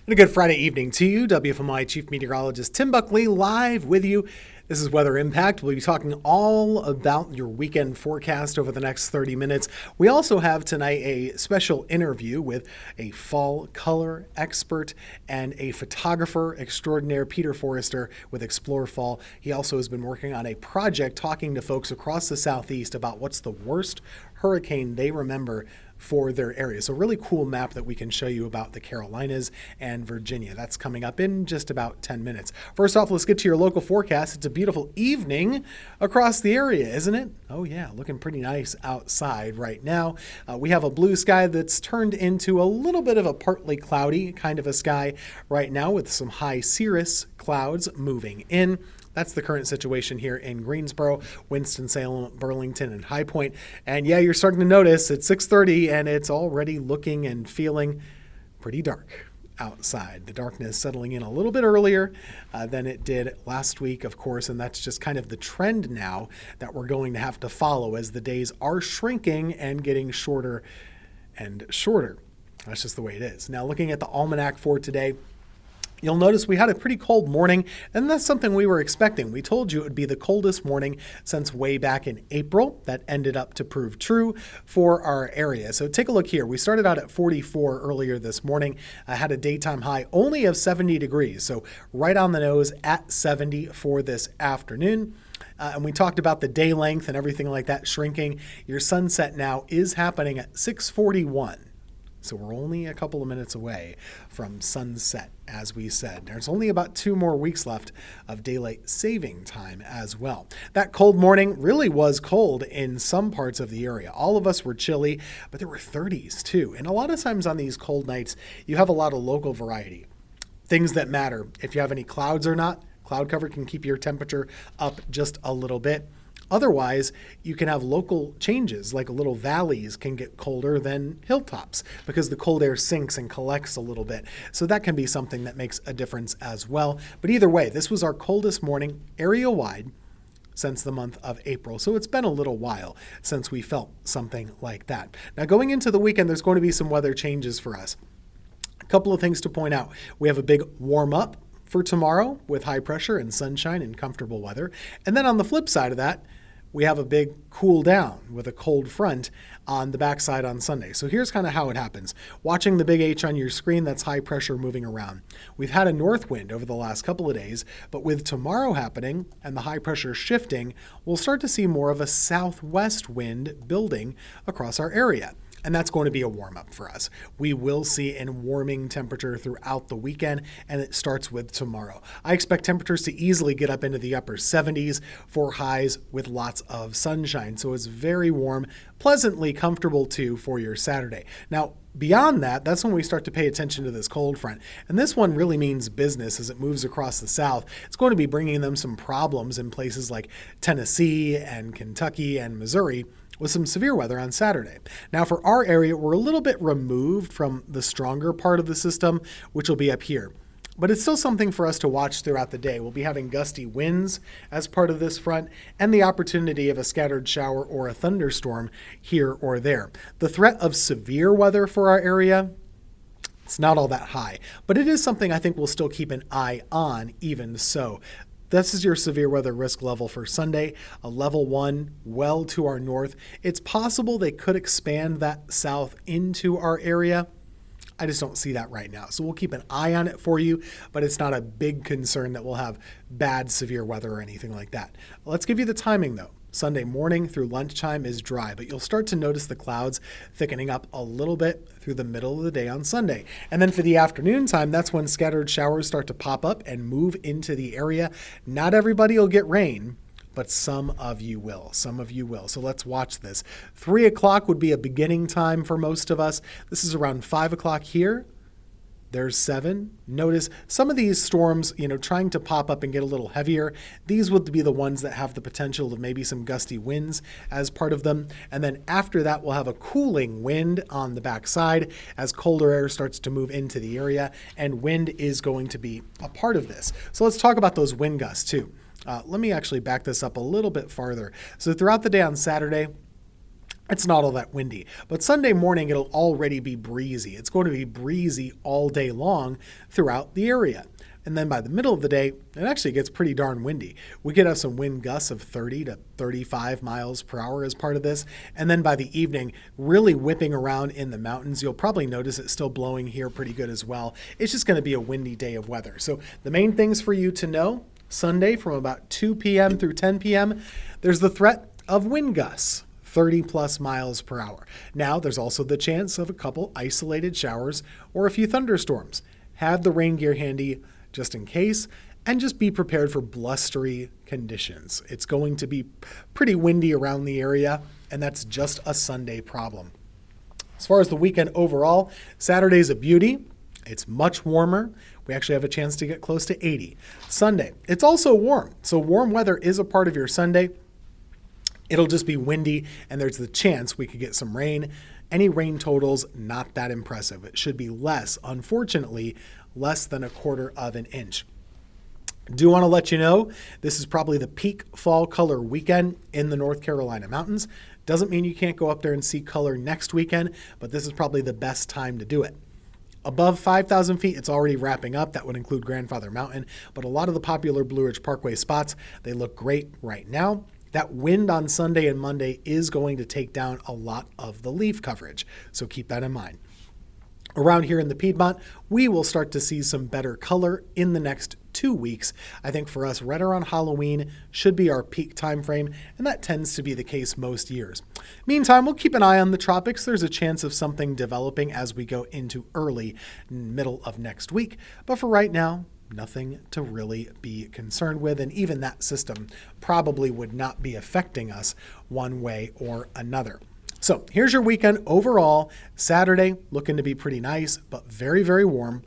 And a good Friday evening to you. WFMI Chief Meteorologist Tim Buckley live with you. This is Weather Impact. We'll be talking all about your weekend forecast over the next 30 minutes. We also have tonight a special interview with a fall color expert and a photographer extraordinaire, Peter Forrester with Explore Fall. He also has been working on a project talking to folks across the Southeast about what's the worst hurricane they remember for their area. So a really cool map that we can show you about the Carolinas and Virginia. That's coming up in just about 10 minutes. First off, let's get to your local forecast. It's a beautiful evening across the area, isn't it? Oh yeah, looking pretty nice outside right now. We have a blue sky that's turned into a little bit of a partly cloudy kind of a sky right now with some high cirrus clouds moving in. That's the current situation here in Greensboro, Winston-Salem, Burlington, and High Point. And yeah, you're starting to notice it's 6:30 and it's already looking and feeling pretty dark outside. The darkness settling in a little bit earlier than it did last week, of course, and that's just kind of the trend now that we're going to have to follow as the days are shrinking and getting shorter and shorter. That's just the way it is. Now, looking at the almanac for today, you'll notice we had a pretty cold morning, and that's something we were expecting. We told you it would be the coldest morning since way back in April. That ended up to prove true for our area. So take a look here. We started out at 44 earlier this morning. I had a daytime high only of 70 degrees, so right on the nose at 70 for this afternoon. And we talked about the day length and everything like that shrinking. Your sunset now is happening at 6:41. So we're only a couple of minutes away from sunset, as we said. There's only about 2 more weeks left of daylight saving time as well. That cold morning really was cold in some parts of the area. All of us were chilly, but there were 30s too. And a lot of times on these cold nights, you have a lot of local variety. Things that matter. If you have any clouds or not, cloud cover can keep your temperature up just a little bit. Otherwise, you can have local changes, like little valleys can get colder than hilltops because the cold air sinks and collects a little bit. So that can be something that makes a difference as well. But either way, this was our coldest morning area-wide since the month of April. So it's been a little while since we felt something like that. Now, going into the weekend, there's going to be some weather changes for us. A couple of things to point out. We have a big warm up for tomorrow with high pressure and sunshine and comfortable weather. And then on the flip side of that, we have a big cool down with a cold front on the backside on Sunday. So here's kind of how it happens. Watching the big H on your screen, that's high pressure moving around. We've had a north wind over the last couple of days, but with tomorrow happening and the high pressure shifting, we'll start to see more of a southwest wind building across our area. And that's going to be a warm-up for us. We will see a warming temperature throughout the weekend, and it starts with tomorrow. I expect temperatures to easily get up into the upper 70s for highs with lots of sunshine. So it's very warm, pleasantly comfortable too for your Saturday. Now, beyond that, that's when we start to pay attention to this cold front. And this one really means business as it moves across the south. It's going to be bringing them some problems in places like Tennessee and Kentucky and Missouri, with some severe weather on Saturday. Now for our area, we're a little bit removed from the stronger part of the system, which will be up here. But it's still something for us to watch throughout the day. We'll be having gusty winds as part of this front and the opportunity of a scattered shower or a thunderstorm here or there. The threat of severe weather for our area, it's not all that high, but it is something I think we'll still keep an eye on even so. This is your severe weather risk level for Sunday, a level 1, well to our north. It's possible they could expand that south into our area. I just don't see that right now. So we'll keep an eye on it for you, but it's not a big concern that we'll have bad severe weather or anything like that. Let's give you the timing though. Sunday morning through lunchtime is dry, but you'll start to notice the clouds thickening up a little bit through the middle of the day on Sunday. And then for the afternoon time, that's when scattered showers start to pop up and move into the area. Not everybody will get rain, but some of you will. Some of you will. So let's watch this. 3 o'clock would be a beginning time for most of us. This is around 5 o'clock here. There's 7. Notice some of these storms, trying to pop up and get a little heavier. These would be the ones that have the potential of maybe some gusty winds as part of them. And then after that, we'll have a cooling wind on the backside as colder air starts to move into the area, and wind is going to be a part of this. So let's talk about those wind gusts too. Let me actually back this up a little bit farther. So throughout the day on Saturday, It's not all that windy. But Sunday morning, it'll already be breezy. It's going to be breezy all day long throughout the area. And then by the middle of the day, it actually gets pretty darn windy. We could have some wind gusts of 30 to 35 miles per hour as part of this. And then by the evening, really whipping around in the mountains. You'll probably notice it's still blowing here pretty good as well. It's just going to be a windy day of weather. So the main things for you to know, Sunday from about 2 p.m. through 10 p.m., there's the threat of wind gusts. 30 plus miles per hour. Now, there's also the chance of a couple isolated showers or a few thunderstorms. Have the rain gear handy just in case, and just be prepared for blustery conditions. It's going to be pretty windy around the area, and that's just a Sunday problem. As far as the weekend overall, Saturday's a beauty. It's much warmer. We actually have a chance to get close to 80. Sunday, it's also warm. So warm weather is a part of your Sunday. It'll just be windy, and there's the chance we could get some rain. Any rain totals, not that impressive. It should be less, unfortunately, less than 1/4 of an inch. Do want to let you know, this is probably the peak fall color weekend in the North Carolina mountains. Doesn't mean you can't go up there and see color next weekend, but this is probably the best time to do it. Above 5,000 feet, it's already wrapping up. That would include Grandfather Mountain, but a lot of the popular Blue Ridge Parkway spots, they look great right now. That wind on Sunday and Monday is going to take down a lot of the leaf coverage, so keep that in mind. Around here in the Piedmont, we will start to see some better color in the next 2 weeks. I think for us, right around Halloween should be our peak time frame, and that tends to be the case most years. Meantime, we'll keep an eye on the tropics. There's a chance of something developing as we go into early middle of next week, but for right now, nothing to really be concerned with, and even that system probably would not be affecting us one way or another. So here's your weekend overall. Saturday looking to be pretty nice, but very, very warm.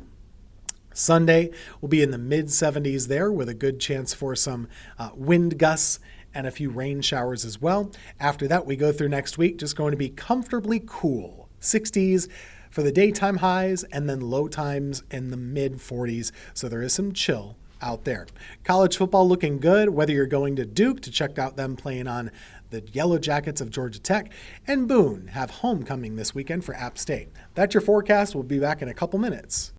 Sunday will be in the mid-70s there with a good chance for some wind gusts and a few rain showers as well. After that, we go through next week, just going to be comfortably cool. 60s for the daytime highs, and then low times in the mid-40s. So there is some chill out there. College football looking good, whether you're going to Duke to check out them playing on the Yellow Jackets of Georgia Tech, and Boone have homecoming this weekend for App State. That's your forecast. We'll be back in a couple minutes.